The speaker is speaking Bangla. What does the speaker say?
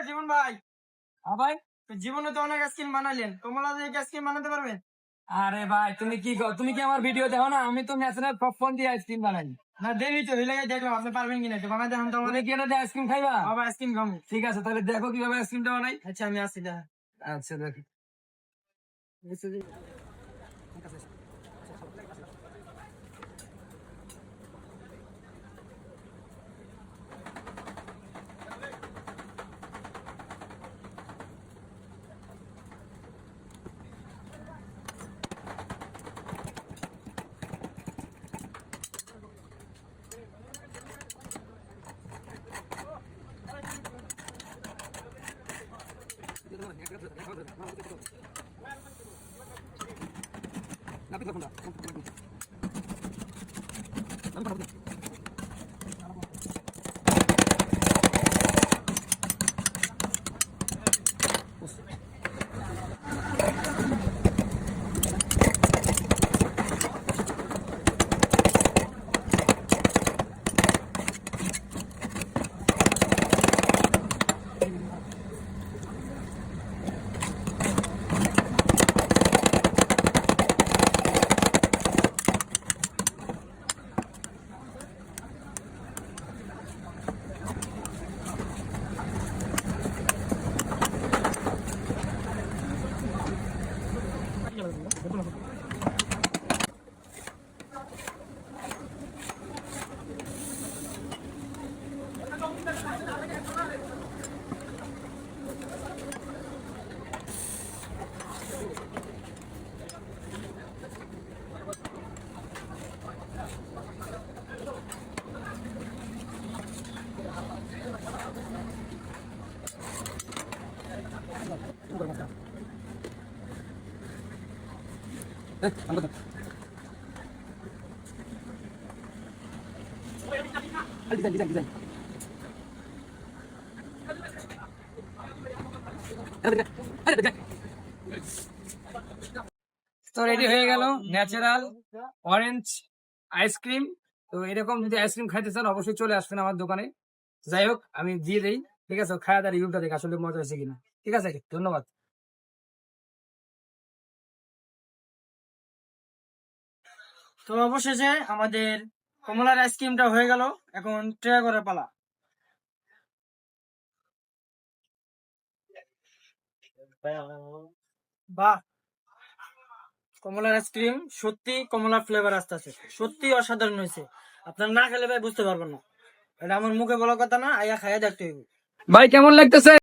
জীবন ভাই, ভাই তো জীবনে তো অনেক আইসক্রিম বানাইলেন, কমলা দিয়ে আইসক্রিম বানাতে পারবেন? আরে ভাই তুমি কি তুমি কি আমার ভিডিও দেখো না? আমি তো ন্যাচারাল পপকর্ন দিয়ে আইসক্রিম বানাই। না দেরি তো হইলে দেখলাম আপনি পারবেন কিনা, তো বানাই দেখান তো তুমি আমাদের। কি এটা দিয়ে আইসক্রিম খাইবা? বাবা আইসক্রিম খাবো। ঠিক আছে, তাহলে দেখো কিভাবে আইসক্রিমটা বানাই। আচ্ছা আমি আসছি দেখা। আচ্ছা দেখো। তো রেডি হয়ে গেল ন্যাচারাল অরেঞ্জ আইসক্রিম। তো এরকম যদি আইসক্রিম খাইতে চান অবশ্যই চলে আসবেন আমার দোকানে। যাই হোক আমি দিয়ে দেই, ঠিক আছে? খাওয়া দাওয়া রিভিউটা দেখ আসলে মজা হয়েছে কিনা। ঠিক আছে, ধন্যবাদ। তো অবশেষে আমাদের কমলার আইসক্রিমটা হয়ে গেল, এখন ট্রে করে পালা। বাহ, কমলার আইসক্রিম সত্যি কমলা ফ্লেভার আসতেছে, সত্যি অসাধারণ হয়েছে। আপনার না খেলে ভাই বুঝতে পারবেন না, এটা আমার মুখে বলার কথা না, আয়া খাইয়া দেখতে হইব। ভাই কেমন লাগতেছে?